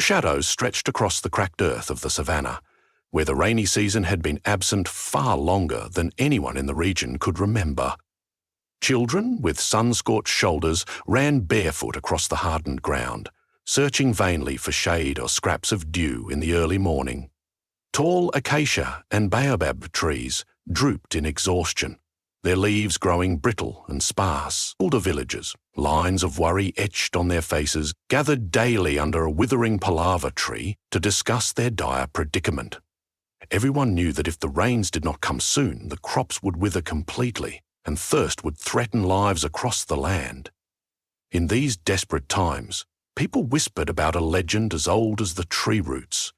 shadow stretched across the cracked earth of the savannah, where the rainy season had been absent far longer than anyone in the region could remember. Children with sun-scorched shoulders ran barefoot across the hardened ground, searching vainly for shade or scraps of dew in the early morning. Tall acacia and baobab trees drooped in exhaustion, their leaves growing brittle and sparse. Older villagers, lines of worry etched on their faces, gathered daily under a withering palaver tree to discuss their dire predicament. Everyone knew that if the rains did not come soon, the crops would wither completely, and thirst would threaten lives across the land. In these desperate times, people whispered about a legend as old as the tree roots,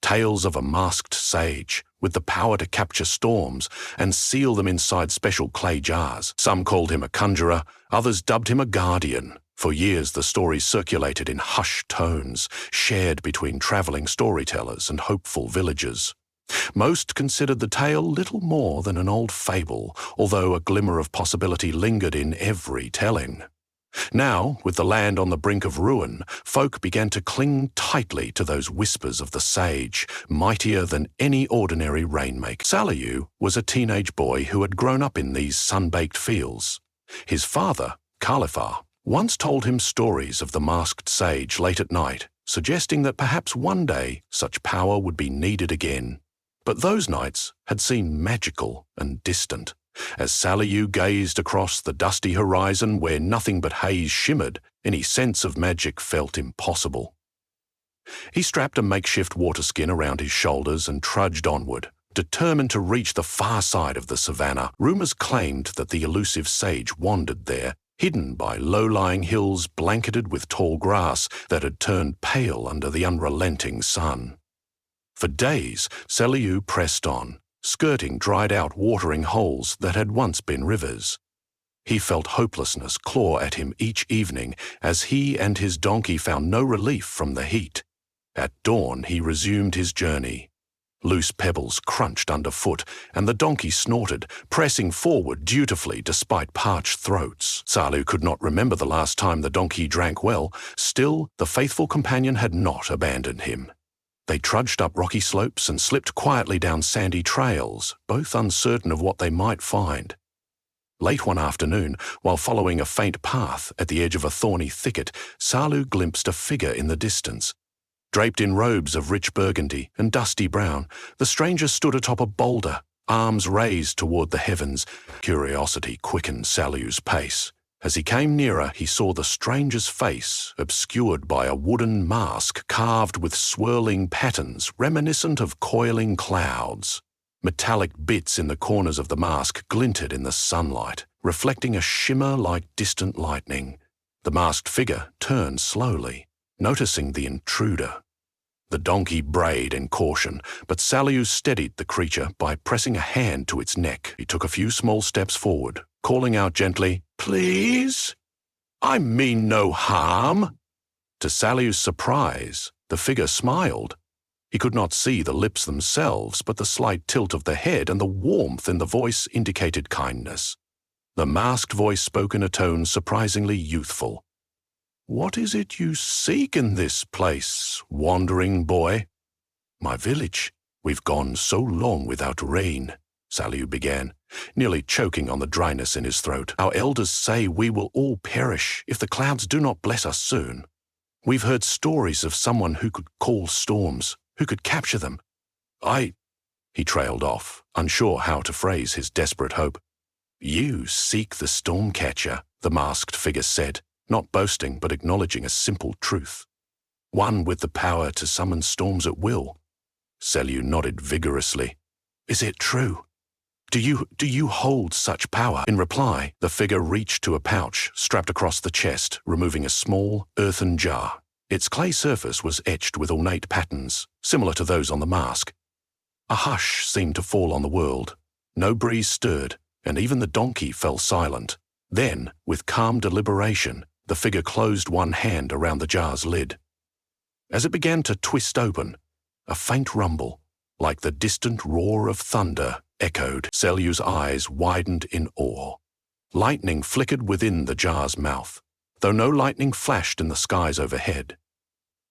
tales of a masked sage with the power to capture storms and seal them inside special clay jars. Some called him a conjurer, others dubbed him a guardian. For years the stories circulated in hushed tones, shared between travelling storytellers and hopeful villagers. Most considered the tale little more than an old fable, although a glimmer of possibility lingered in every telling. Now, with the land on the brink of ruin, folk began to cling tightly to those whispers of the sage, mightier than any ordinary rainmaker. Saliu was a teenage boy who had grown up in these sun-baked fields. His father, Khalifah, once told him stories of the masked sage late at night, suggesting that perhaps one day such power would be needed again. But those nights had seemed magical and distant. As Saliu gazed across the dusty horizon where nothing but haze shimmered, any sense of magic felt impossible. He strapped a makeshift waterskin around his shoulders and trudged onward, determined to reach the far side of the savannah. Rumours claimed that the elusive sage wandered there, hidden by low-lying hills blanketed with tall grass that had turned pale under the unrelenting sun. For days, Saliu pressed on, skirting dried-out watering holes that had once been rivers. He felt hopelessness claw at him each evening as he and his donkey found no relief from the heat. At dawn, he resumed his journey. Loose pebbles crunched underfoot, and the donkey snorted, pressing forward dutifully despite parched throats. Saliu could not remember the last time the donkey drank well. Still, the faithful companion had not abandoned him. They trudged up rocky slopes and slipped quietly down sandy trails, both uncertain of what they might find. Late one afternoon, while following a faint path at the edge of a thorny thicket, Saliu glimpsed a figure in the distance. Draped in robes of rich burgundy and dusty brown, the stranger stood atop a boulder, arms raised toward the heavens. Curiosity quickened Saliu's pace. As he came nearer, he saw the stranger's face, obscured by a wooden mask carved with swirling patterns reminiscent of coiling clouds. Metallic bits in the corners of the mask glinted in the sunlight, reflecting a shimmer like distant lightning. The masked figure turned slowly, noticing the intruder. The donkey brayed in caution, but Saliu steadied the creature by pressing a hand to its neck. He took a few small steps forward, calling out gently, "Please? I mean no harm." To Saliu's surprise, the figure smiled. He could not see the lips themselves, but the slight tilt of the head and the warmth in the voice indicated kindness. The masked voice spoke in a tone surprisingly youthful. "What is it you seek in this place, wandering boy?" "My village. We've gone so long without rain," Saliu began, nearly choking on the dryness in his throat. "Our elders say we will all perish if the clouds do not bless us soon. We've heard stories of someone who could call storms, who could capture them. He trailed off, unsure how to phrase his desperate hope. "You seek the Stormcatcher," the masked figure said, not boasting but acknowledging a simple truth. "One with the power to summon storms at will." Saliu nodded vigorously. "Is it true? Do you hold such power?" In reply, the figure reached to a pouch strapped across the chest, removing a small, earthen jar. Its clay surface was etched with ornate patterns, similar to those on the mask. A hush seemed to fall on the world. No breeze stirred, and even the donkey fell silent. Then, with calm deliberation, the figure closed one hand around the jar's lid. As it began to twist open, a faint rumble, like the distant roar of thunder, echoed. Saliu's eyes widened in awe. Lightning flickered within the jar's mouth, though no lightning flashed in the skies overhead.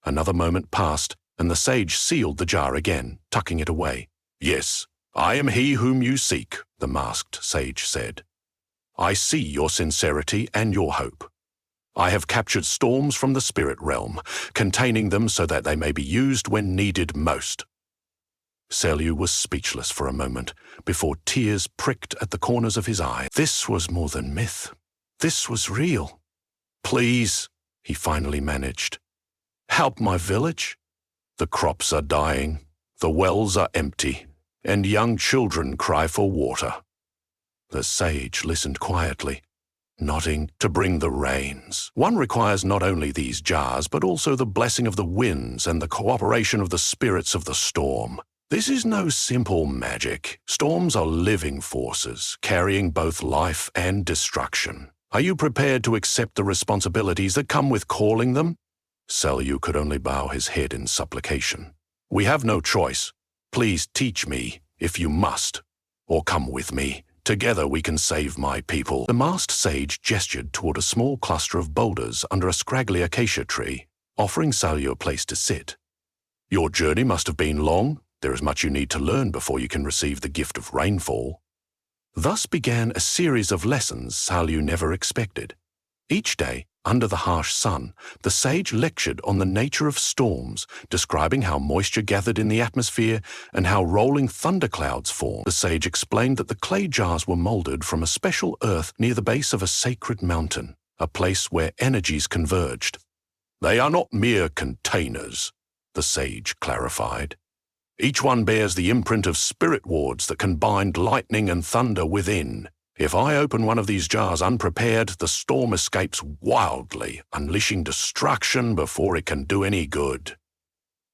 Another moment passed, and the sage sealed the jar again, tucking it away. "Yes, I am he whom you seek," the masked sage said. "I see your sincerity and your hope. I have captured storms from the spirit realm, containing them so that they may be used when needed most." Selyu was speechless for a moment, before tears pricked at the corners of his eyes. This was more than myth. This was real. "Please," he finally managed. "Help my village. The crops are dying, the wells are empty, and young children cry for water." The sage listened quietly, nodding. "To bring the rains, one requires not only these jars, but also the blessing of the winds and the cooperation of the spirits of the storm. This is no simple magic. Storms are living forces, carrying both life and destruction. Are you prepared to accept the responsibilities that come with calling them?" Selyu could only bow his head in supplication. "We have no choice. Please teach me, if you must, or come with me. Together we can save my people." The masked sage gestured toward a small cluster of boulders under a scraggly acacia tree, offering Selyu a place to sit. "Your journey must have been long. There is much you need to learn before you can receive the gift of rainfall." Thus began a series of lessons Selyu never expected. Each day, under the harsh sun, the sage lectured on the nature of storms, describing how moisture gathered in the atmosphere and how rolling thunderclouds form. The sage explained that the clay jars were molded from a special earth near the base of a sacred mountain, a place where energies converged. "They are not mere containers," the sage clarified. "Each one bears the imprint of spirit wards that can bind lightning and thunder within. If I open one of these jars unprepared, the storm escapes wildly, unleashing destruction before it can do any good."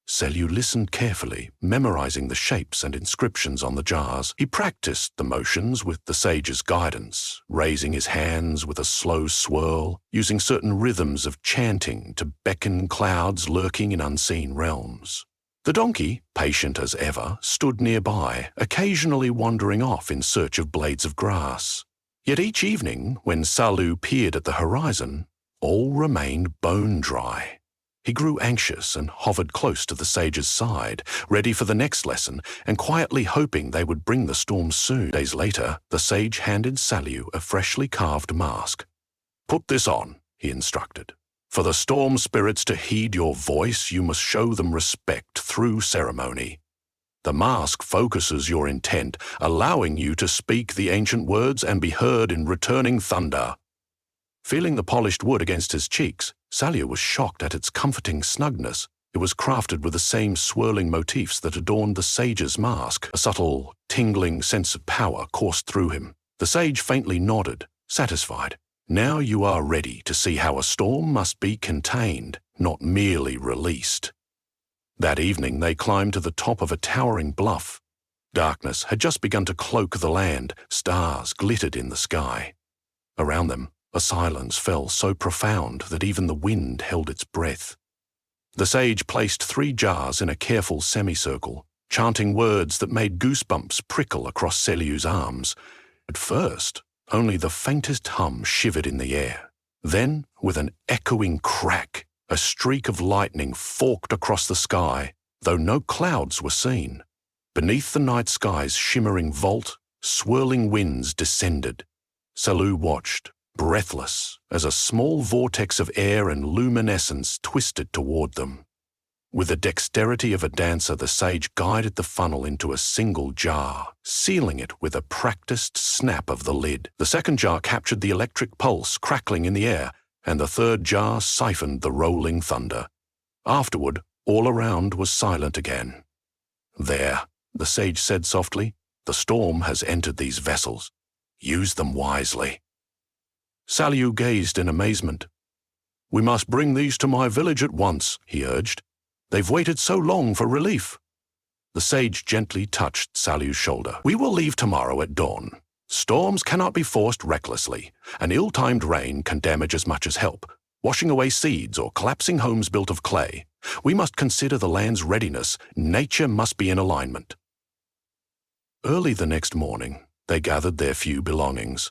Selyu listened carefully, memorizing the shapes and inscriptions on the jars. He practiced the motions with the sage's guidance, raising his hands with a slow swirl, using certain rhythms of chanting to beckon clouds lurking in unseen realms. The donkey, patient as ever, stood nearby, occasionally wandering off in search of blades of grass. Yet each evening, when Selyu peered at the horizon, all remained bone dry. He grew anxious and hovered close to the sage's side, ready for the next lesson and quietly hoping they would bring the storm soon. Days later, the sage handed Selyu a freshly carved mask. "Put this on," he instructed. "For the storm spirits to heed your voice, you must show them respect through ceremony. The mask focuses your intent, allowing you to speak the ancient words and be heard in returning thunder." Feeling the polished wood against his cheeks, Selyu was shocked at its comforting snugness. It was crafted with the same swirling motifs that adorned the sage's mask. A subtle, tingling sense of power coursed through him. The sage faintly nodded, satisfied. Now you are ready to see how a storm must be contained, not merely released. That evening they climbed to the top of a towering bluff. Darkness had just begun to cloak the land. Stars glittered in the sky. Around them, a silence fell so profound that even the wind held its breath. The sage placed 3 jars in a careful semicircle, chanting words that made goosebumps prickle across Selyu's arms. At first, only the faintest hum shivered in the air. Then, with an echoing crack, a streak of lightning forked across the sky, though no clouds were seen. Beneath the night sky's shimmering vault, swirling winds descended. Selyu watched, breathless, as a small vortex of air and luminescence twisted toward them. With the dexterity of a dancer, the sage guided the funnel into a single jar, sealing it with a practiced snap of the lid. The second jar captured the electric pulse crackling in the air, and the third jar siphoned the rolling thunder. Afterward, all around was silent again. "There," the sage said softly, "the storm has entered these vessels. Use them wisely." Selyu gazed in amazement. "We must bring these to my village at once," he urged. "They've waited so long for relief." The sage gently touched Selyu's shoulder. "We will leave tomorrow at dawn. Storms cannot be forced recklessly. An ill-timed rain can damage as much as help, washing away seeds or collapsing homes built of clay. We must consider the land's readiness. Nature must be in alignment." Early the next morning, they gathered their few belongings.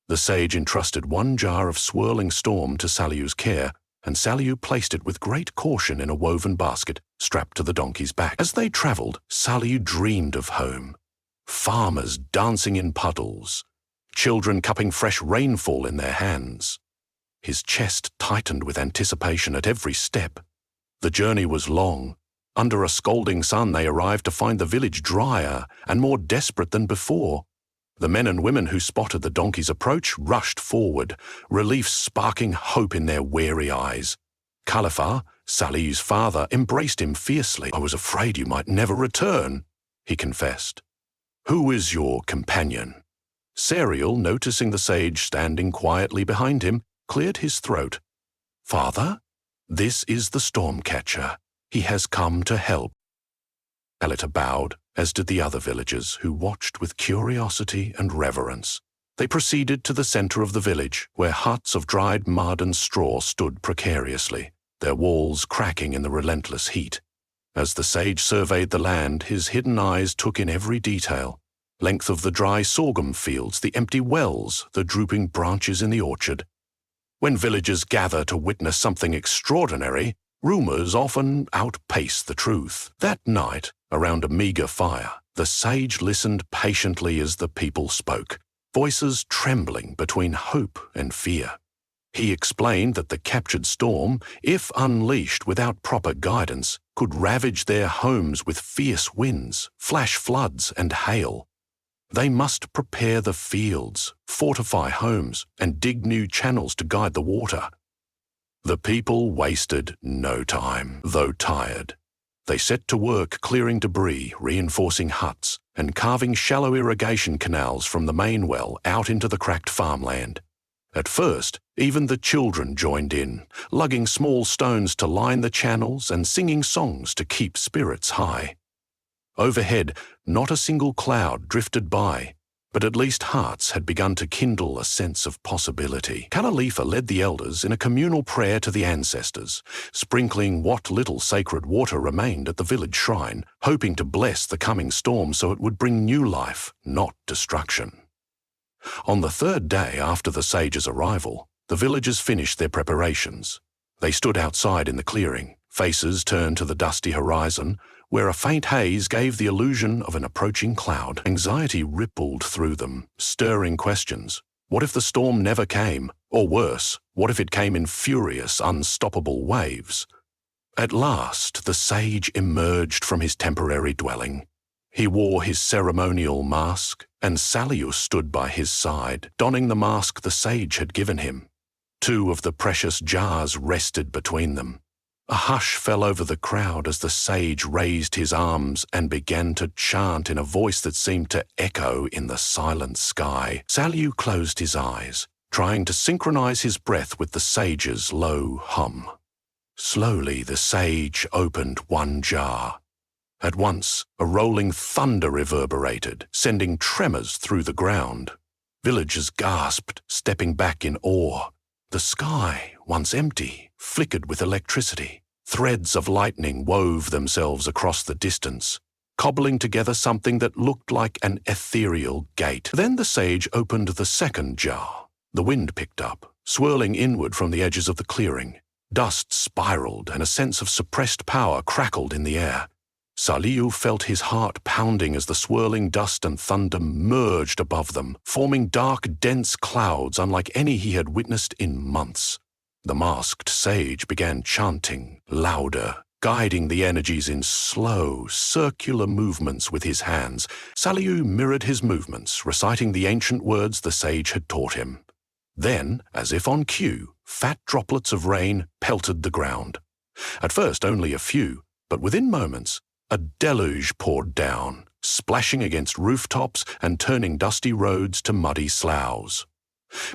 The sage entrusted 1 jar of swirling storm to Selyu's care, and Saliu placed it with great caution in a woven basket strapped to the donkey's back. As they travelled, Saliu dreamed of home. Farmers dancing in puddles, children cupping fresh rainfall in their hands. His chest tightened with anticipation at every step. The journey was long. Under a scalding sun they arrived to find the village drier and more desperate than before. The men and women who spotted the donkey's approach rushed forward, relief sparking hope in their weary eyes. Khalifa, Saliu's father, embraced him fiercely. "I was afraid you might never return," he confessed. "Who is your companion?" Sariel, noticing the sage standing quietly behind him, cleared his throat. "Father, this is the Stormcatcher. He has come to help." Alita bowed, as did the other villagers, who watched with curiosity and reverence. They proceeded to the center of the village, where huts of dried mud and straw stood precariously, their walls cracking in the relentless heat. As the sage surveyed the land, his hidden eyes took in every detail. Length of the dry sorghum fields, the empty wells, the drooping branches in the orchard. When villagers gather to witness something extraordinary, rumors often outpace the truth. That night, around a meager fire, the sage listened patiently as the people spoke, voices trembling between hope and fear. He explained that the captured storm, if unleashed without proper guidance, could ravage their homes with fierce winds, flash floods, and hail. They must prepare the fields, fortify homes, and dig new channels to guide the water. The people wasted no time, though tired. They set to work clearing debris, reinforcing huts, and carving shallow irrigation canals from the main well out into the cracked farmland. At first, even the children joined in, lugging small stones to line the channels and singing songs to keep spirits high. Overhead, not a single cloud drifted by, but at least hearts had begun to kindle a sense of possibility. Khalifa led the elders in a communal prayer to the ancestors, sprinkling what little sacred water remained at the village shrine, hoping to bless the coming storm so it would bring new life, not destruction. On the third day after the sage's arrival, the villagers finished their preparations. They stood outside in the clearing, faces turned to the dusty horizon, where a faint haze gave the illusion of an approaching cloud. Anxiety rippled through them, stirring questions. What if the storm never came? Or worse, what if it came in furious, unstoppable waves? At last, the sage emerged from his temporary dwelling. He wore his ceremonial mask, and Saliu stood by his side, donning the mask the sage had given him. Two of the precious jars rested between them. A hush fell over the crowd as the sage raised his arms and began to chant in a voice that seemed to echo in the silent sky. Saliu closed his eyes, trying to synchronize his breath with the sage's low hum. Slowly, the sage opened one jar. At once, a rolling thunder reverberated, sending tremors through the ground. Villagers gasped, stepping back in awe. The sky, once empty, flickered with electricity. Threads of lightning wove themselves across the distance, cobbling together something that looked like an ethereal gate. Then the sage opened the second jar. The wind picked up, swirling inward from the edges of the clearing. Dust spiraled, and a sense of suppressed power crackled in the air. Saliu felt his heart pounding as the swirling dust and thunder merged above them, forming dark, dense clouds unlike any he had witnessed in months. The masked sage began chanting, louder, guiding the energies in slow, circular movements with his hands. Saliu mirrored his movements, reciting the ancient words the sage had taught him. Then, as if on cue, fat droplets of rain pelted the ground. At first only a few, but within moments, a deluge poured down, splashing against rooftops and turning dusty roads to muddy sloughs.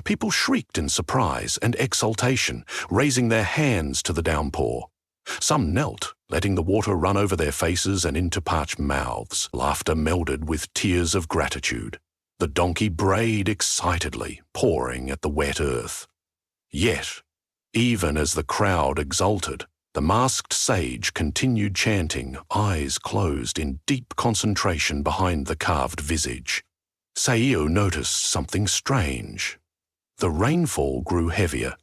People shrieked in surprise and exultation, raising their hands to the downpour. Some knelt, letting the water run over their faces and into parched mouths. Laughter melded with tears of gratitude. The donkey brayed excitedly, pawing at the wet earth. Yet, even as the crowd exulted, the masked sage continued chanting, eyes closed in deep concentration behind the carved visage. Saliu noticed something strange. The rainfall grew heavier.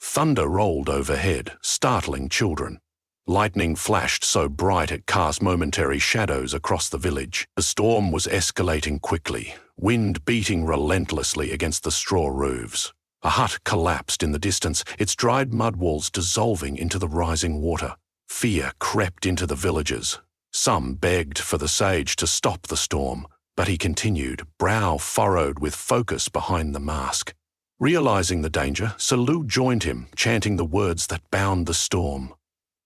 Thunder rolled overhead, startling children. Lightning flashed so bright it cast momentary shadows across the village. The storm was escalating quickly, wind beating relentlessly against the straw roofs. A hut collapsed in the distance, its dried mud walls dissolving into the rising water. Fear crept into the villagers. Some begged for the sage to stop the storm, but he continued, brow furrowed with focus behind the mask. Realizing the danger, Salu joined him, chanting the words that bound the storm.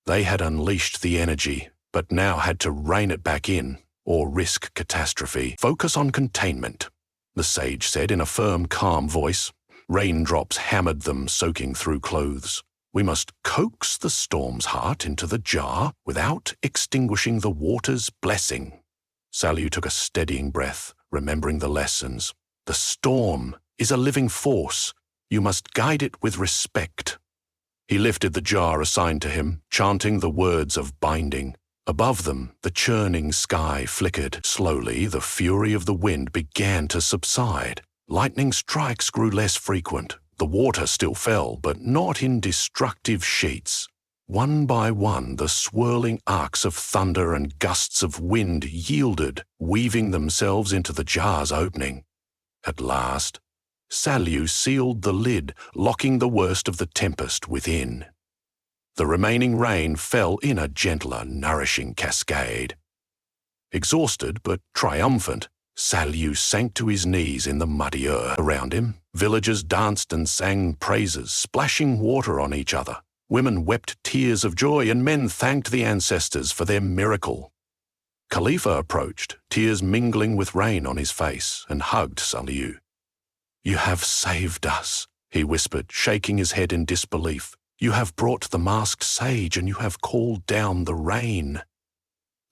They had unleashed the energy, but now had to rein it back in, or risk catastrophe. Focus on containment, the sage said in a firm, calm voice. Raindrops hammered them, soaking through clothes. We must coax the storm's heart into the jar without extinguishing the water's blessing. Salu took a steadying breath, remembering the lessons. The storm is a living force. You must guide it with respect. He lifted the jar assigned to him, chanting the words of binding. Above them, the churning sky flickered. Slowly, the fury of the wind began to subside. Lightning strikes grew less frequent. The water still fell, but not in destructive sheets. One by one, the swirling arcs of thunder and gusts of wind yielded, weaving themselves into the jar's opening. At last, Salu sealed the lid, locking the worst of the tempest within. The remaining rain fell in a gentler, nourishing cascade. Exhausted but triumphant, Salu sank to his knees in the muddy earth. Around him, villagers danced and sang praises, splashing water on each other. Women wept tears of joy, and men thanked the ancestors for their miracle. Khalifa approached, tears mingling with rain on his face, and hugged Salu. "You have saved us," he whispered, shaking his head in disbelief. "You have brought the masked sage, and you have called down the rain."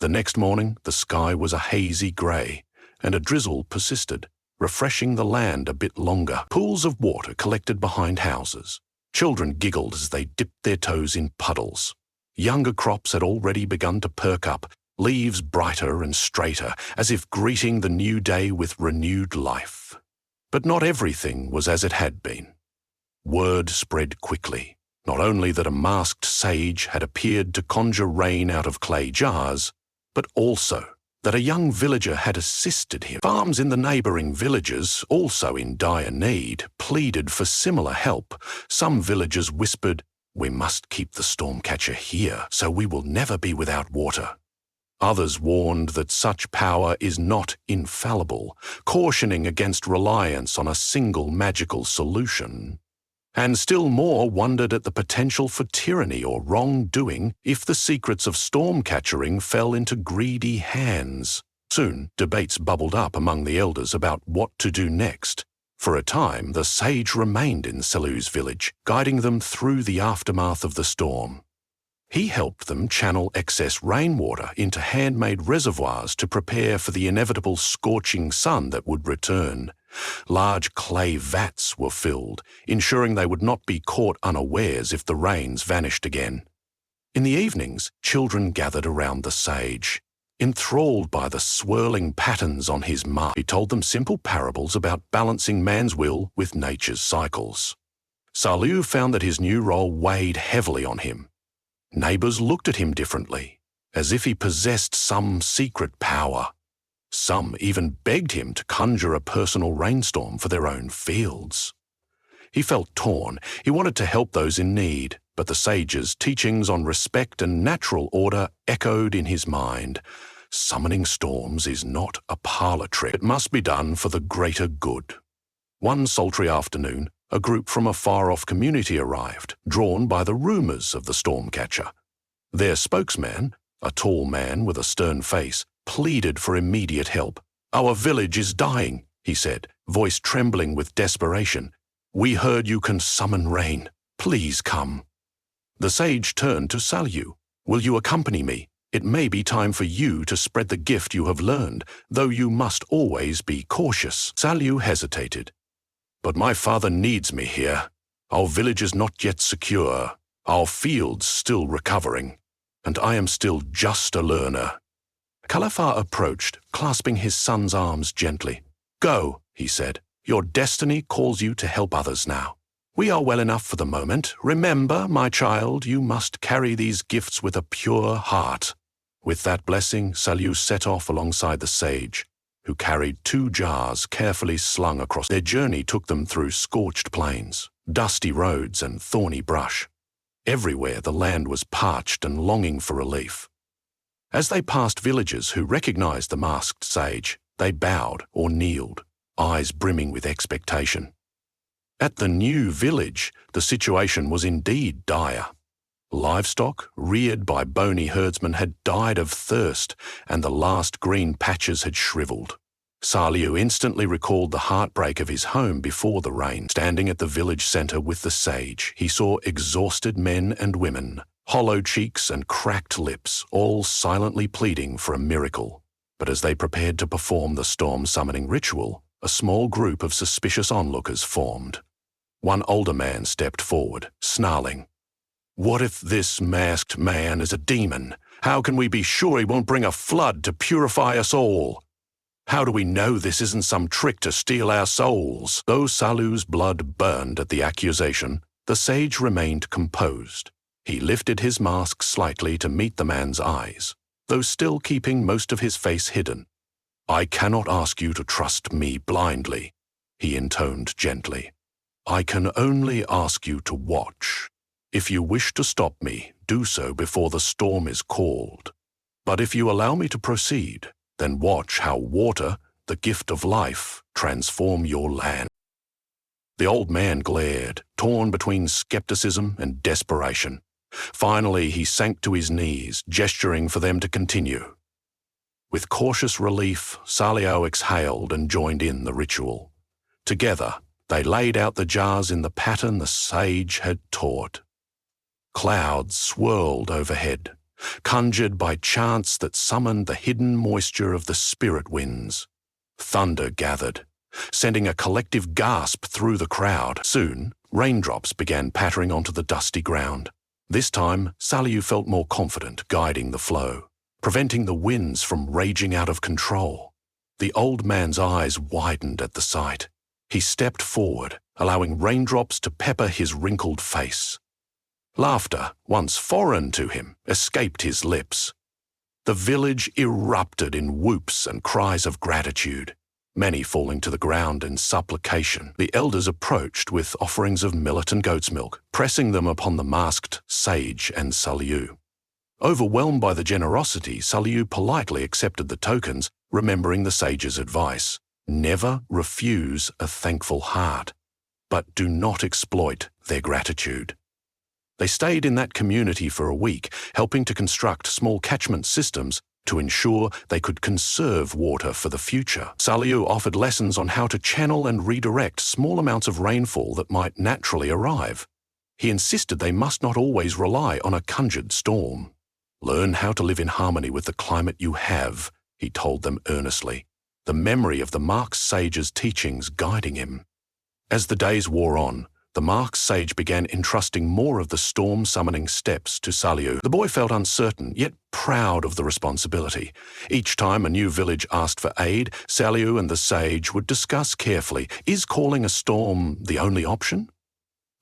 The next morning, the sky was a hazy grey, and a drizzle persisted, refreshing the land a bit longer. Pools of water collected behind houses. Children giggled as they dipped their toes in puddles. Younger crops had already begun to perk up, leaves brighter and straighter, as if greeting the new day with renewed life. But not everything was as it had been. Word spread quickly, not only that a masked sage had appeared to conjure rain out of clay jars, but also that a young villager had assisted him. Farms in the neighbouring villages, also in dire need, pleaded for similar help. Some villagers whispered, "We must keep the Stormcatcher here, so we will never be without water." Others warned that such power is not infallible, cautioning against reliance on a single magical solution. And still more wondered at the potential for tyranny or wrongdoing if the secrets of storm-catchering fell into greedy hands. Soon, debates bubbled up among the elders about what to do next. For a time, the sage remained in Salu's village, guiding them through the aftermath of the storm. He helped them channel excess rainwater into handmade reservoirs to prepare for the inevitable scorching sun that would return. Large clay vats were filled, ensuring they would not be caught unawares if the rains vanished again. In the evenings, children gathered around the sage. Enthralled by the swirling patterns on his mask, he told them simple parables about balancing man's will with nature's cycles. Salu found that his new role weighed heavily on him. Neighbours looked at him differently, as if he possessed some secret power. Some even begged him to conjure a personal rainstorm for their own fields. He felt torn. He wanted to help those in need, but the sage's teachings on respect and natural order echoed in his mind. Summoning storms is not a parlour trick. It must be done for the greater good. One sultry afternoon, a group from a far-off community arrived, drawn by the rumours of the Stormcatcher. Their spokesman, a tall man with a stern face, pleaded for immediate help. "Our village is dying," he said, voice trembling with desperation. "We heard you can summon rain. Please come." The sage turned to Salu. "Will you accompany me? It may be time for you to spread the gift you have learned, though you must always be cautious." Salu hesitated. "But my father needs me here. Our village is not yet secure, our fields still recovering, and I am still just a learner." Khalifa approached, clasping his son's arms gently. "Go," he said. "Your destiny calls you to help others now. We are well enough for the moment. Remember, my child, you must carry these gifts with a pure heart." With that blessing, Saliu set off alongside the sage, who carried 2 jars carefully slung across. Their journey took them through scorched plains, dusty roads and thorny brush. Everywhere the land was parched and longing for relief. As they passed villages who recognized the masked sage, they bowed or kneeled, eyes brimming with expectation. At the new village, the situation was indeed dire. Livestock, reared by bony herdsmen, had died of thirst, and the last green patches had shriveled. Saliu instantly recalled the heartbreak of his home before the rain. Standing at the village center with the sage, he saw exhausted men and women, hollow cheeks and cracked lips, all silently pleading for a miracle. But as they prepared to perform the storm-summoning ritual, a small group of suspicious onlookers formed. One older man stepped forward, snarling, "What if this masked man is a demon? How can we be sure he won't bring a flood to purify us all? How do we know this isn't some trick to steal our souls?" Though Saliu's blood burned at the accusation, the sage remained composed. He lifted his mask slightly to meet the man's eyes, though still keeping most of his face hidden. "I cannot ask you to trust me blindly," he intoned gently. "I can only ask you to watch. If you wish to stop me, do so before the storm is called. But if you allow me to proceed, then watch how water, the gift of life, transform your land." The old man glared, torn between skepticism and desperation. Finally, he sank to his knees, gesturing for them to continue. With cautious relief, Saliu exhaled and joined in the ritual. Together, they laid out the jars in the pattern the sage had taught. Clouds swirled overhead, conjured by chants that summoned the hidden moisture of the spirit winds. Thunder gathered, sending a collective gasp through the crowd. Soon, raindrops began pattering onto the dusty ground. This time, Saliu felt more confident, guiding the flow, preventing the winds from raging out of control. The old man's eyes widened at the sight. He stepped forward, allowing raindrops to pepper his wrinkled face. Laughter, once foreign to him, escaped his lips. The village erupted in whoops and cries of gratitude, many falling to the ground in supplication. The elders approached with offerings of millet and goat's milk, pressing them upon the masked sage and Saliu. Overwhelmed by the generosity, Saliu politely accepted the tokens, remembering the sage's advice. Never refuse a thankful heart, but do not exploit their gratitude. They stayed in that community for a week, helping to construct small catchment systems to ensure they could conserve water for the future. Saliu offered lessons on how to channel and redirect small amounts of rainfall that might naturally arrive. He insisted they must not always rely on a conjured storm. "Learn how to live in harmony with the climate you have," he told them earnestly, the memory of the Mark Sage's teachings guiding him. As the days wore on, the Mark Sage began entrusting more of the storm-summoning steps to Saliu. The boy felt uncertain, yet proud of the responsibility. Each time a new village asked for aid, Saliu and the sage would discuss carefully, is calling a storm the only option?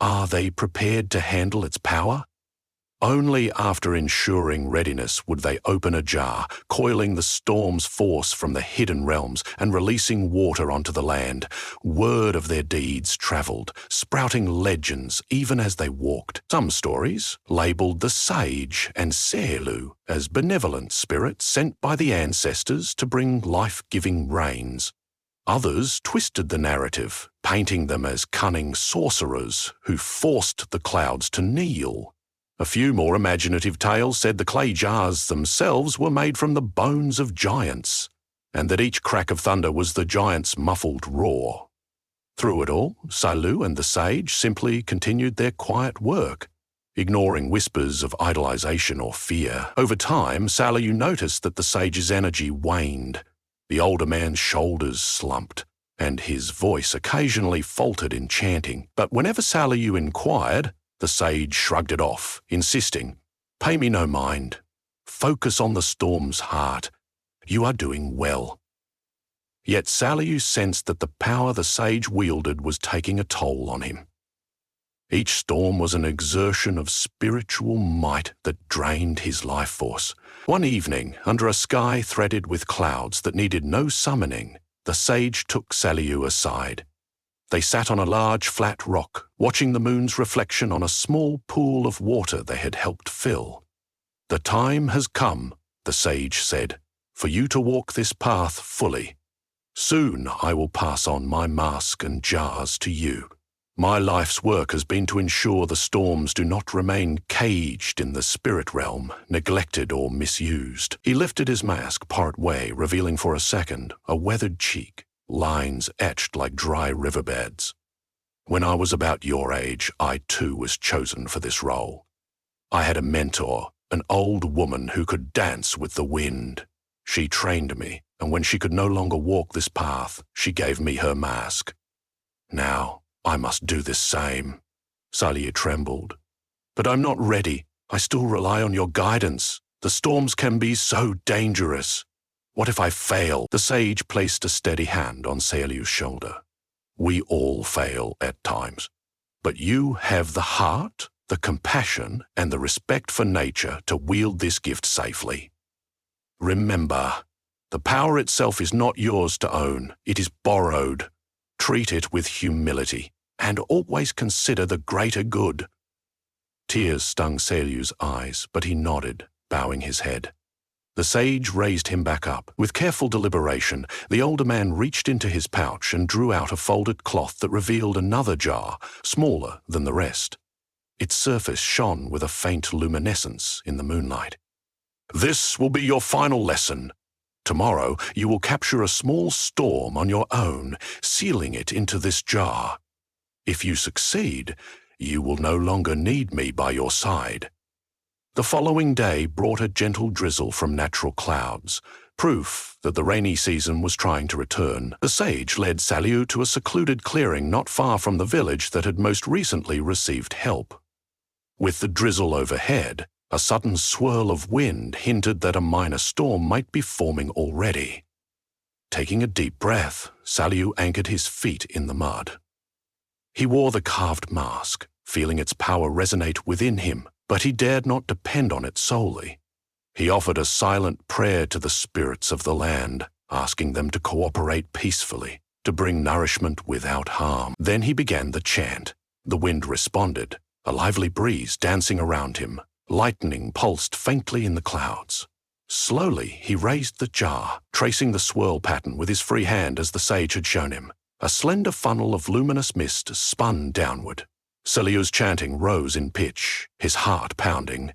Are they prepared to handle its power? Only after ensuring readiness would they open a jar, coiling the storm's force from the hidden realms and releasing water onto the land. Word of their deeds travelled, sprouting legends even as they walked. Some stories labelled the sage and Selu as benevolent spirits sent by the ancestors to bring life-giving rains. Others twisted the narrative, painting them as cunning sorcerers who forced the clouds to kneel. A few more imaginative tales said the clay jars themselves were made from the bones of giants, and that each crack of thunder was the giant's muffled roar. Through it all, Saliu and the sage simply continued their quiet work, ignoring whispers of idolization or fear. Over time, Saliu noticed that the sage's energy waned. The older man's shoulders slumped, and his voice occasionally faltered in chanting. But whenever Saliu inquired, the sage shrugged it off, insisting, "Pay me no mind. Focus on the storm's heart. You are doing well." Yet Saliu sensed that the power the sage wielded was taking a toll on him. Each storm was an exertion of spiritual might that drained his life force. One evening, under a sky threaded with clouds that needed no summoning, the sage took Saliu aside. They sat on a large flat rock, watching the moon's reflection on a small pool of water they had helped fill. "The time has come," the sage said, "for you to walk this path fully. Soon I will pass on my mask and jars to you. My life's work has been to ensure the storms do not remain caged in the spirit realm, neglected or misused." He lifted his mask part way, revealing for a second a weathered cheek, lines etched like dry riverbeds. "When I was about your age, I too was chosen for this role. I had a mentor, an old woman who could dance with the wind. She trained me, and when she could no longer walk this path, she gave me her mask. Now, I must do the same." Saliu trembled. "But I'm not ready. I still rely on your guidance. The storms can be so dangerous. What if I fail?" The sage placed a steady hand on Saliu's shoulder. "We all fail at times. But you have the heart, the compassion, and the respect for nature to wield this gift safely. Remember, the power itself is not yours to own. It is borrowed. Treat it with humility, and always consider the greater good." Tears stung Saliu's eyes, but he nodded, bowing his head. The sage raised him back up. With careful deliberation, the older man reached into his pouch and drew out a folded cloth that revealed another jar, smaller than the rest. Its surface shone with a faint luminescence in the moonlight. "This will be your final lesson. Tomorrow you will capture a small storm on your own, sealing it into this jar. If you succeed, you will no longer need me by your side." The following day brought a gentle drizzle from natural clouds, proof that the rainy season was trying to return. The sage led Saliu to a secluded clearing not far from the village that had most recently received help. With the drizzle overhead, a sudden swirl of wind hinted that a minor storm might be forming already. Taking a deep breath, Saliu anchored his feet in the mud. He wore the carved mask, feeling its power resonate within him, but he dared not depend on it solely. He offered a silent prayer to the spirits of the land, asking them to cooperate peacefully, to bring nourishment without harm. Then he began the chant. The wind responded, a lively breeze dancing around him. Lightning pulsed faintly in the clouds. Slowly he raised the jar, tracing the swirl pattern with his free hand as the sage had shown him. A slender funnel of luminous mist spun downward. Saliu's chanting rose in pitch, his heart pounding.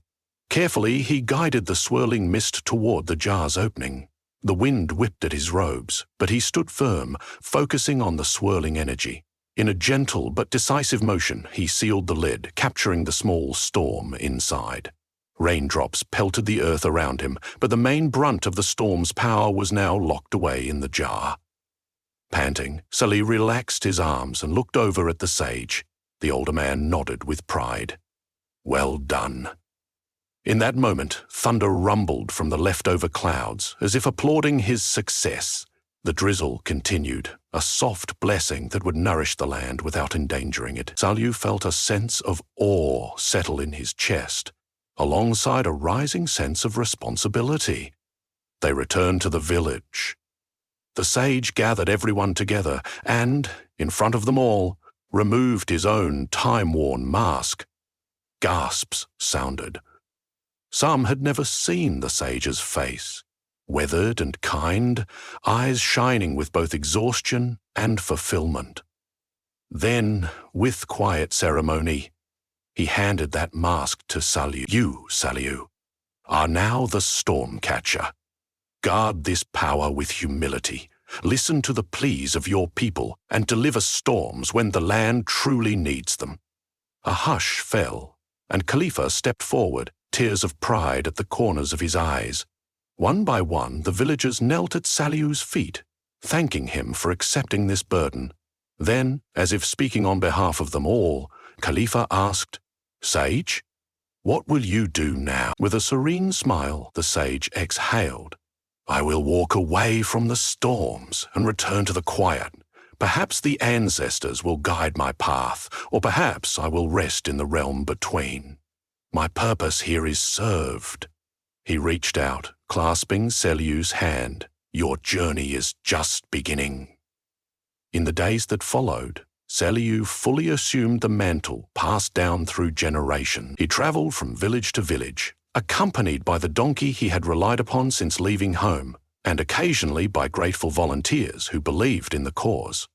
Carefully he guided the swirling mist toward the jar's opening. The wind whipped at his robes, but he stood firm, focusing on the swirling energy. In a gentle but decisive motion, he sealed the lid, capturing the small storm inside. Raindrops pelted the earth around him, but the main brunt of the storm's power was now locked away in the jar. Panting, Saliu relaxed his arms and looked over at the sage. The older man nodded with pride. "Well done." In that moment, thunder rumbled from the leftover clouds, as if applauding his success. The drizzle continued, a soft blessing that would nourish the land without endangering it. Saliu felt a sense of awe settle in his chest, alongside a rising sense of responsibility. They returned to the village. The sage gathered everyone together and, in front of them all, removed his own time-worn mask. Gasps sounded. Some had never seen the sage's face, weathered and kind, eyes shining with both exhaustion and fulfillment. Then, with quiet ceremony, he handed that mask to Saliu. "You, Saliu, are now the Stormcatcher. Guard this power with humility. Listen to the pleas of your people and deliver storms when the land truly needs them." A hush fell, and Khalifa stepped forward, tears of pride at the corners of his eyes. One by one, the villagers knelt at Saliu's feet, thanking him for accepting this burden. Then, as if speaking on behalf of them all, Khalifa asked, "Sage, what will you do now?" With a serene smile, the sage exhaled. "I will walk away from the storms and return to the quiet, Perhaps the ancestors will guide my path, or perhaps I will rest in the realm between. My purpose here is served." He reached out, clasping Selyu's hand. "Your journey is just beginning." In the days that followed, Selyu fully assumed the mantle passed down through generations. He travelled from village to village, accompanied by the donkey he had relied upon since leaving home, and occasionally by grateful volunteers who believed in the cause.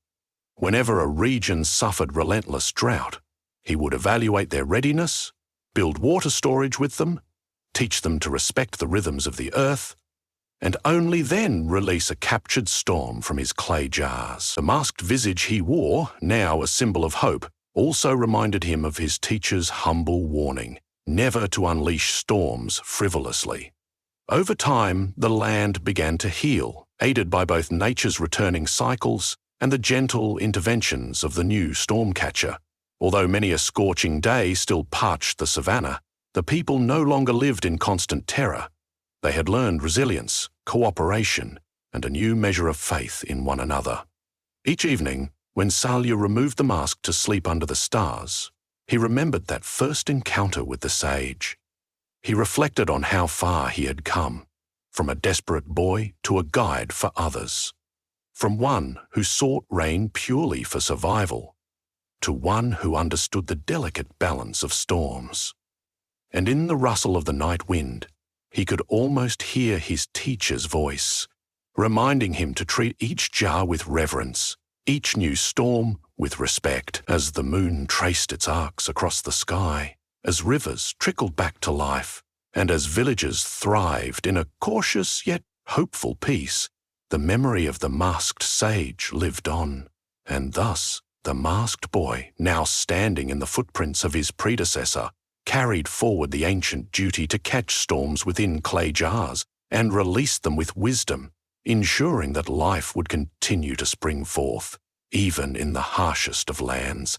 Whenever a region suffered relentless drought, he would evaluate their readiness, build water storage with them, teach them to respect the rhythms of the earth, and only then release a captured storm from his clay jars. The masked visage he wore, now a symbol of hope, also reminded him of his teacher's humble warning, never to unleash storms frivolously. Over time, the land began to heal, aided by both nature's returning cycles and the gentle interventions of the new Stormcatcher. Although many a scorching day still parched the savannah, the people no longer lived in constant terror. They had learned resilience, cooperation, and a new measure of faith in one another. Each evening, when Salya removed the mask to sleep under the stars, he remembered that first encounter with the sage. He reflected on how far he had come, from a desperate boy to a guide for others, from one who sought rain purely for survival, to one who understood the delicate balance of storms. And in the rustle of the night wind, he could almost hear his teacher's voice, reminding him to treat each jar with reverence, each new storm with respect. As the moon traced its arcs across the sky, as rivers trickled back to life, and as villages thrived in a cautious yet hopeful peace, the memory of the masked sage lived on. And thus, the masked boy, now standing in the footprints of his predecessor, carried forward the ancient duty to catch storms within clay jars and release them with wisdom, ensuring that life would continue to spring forth, even in the harshest of lands.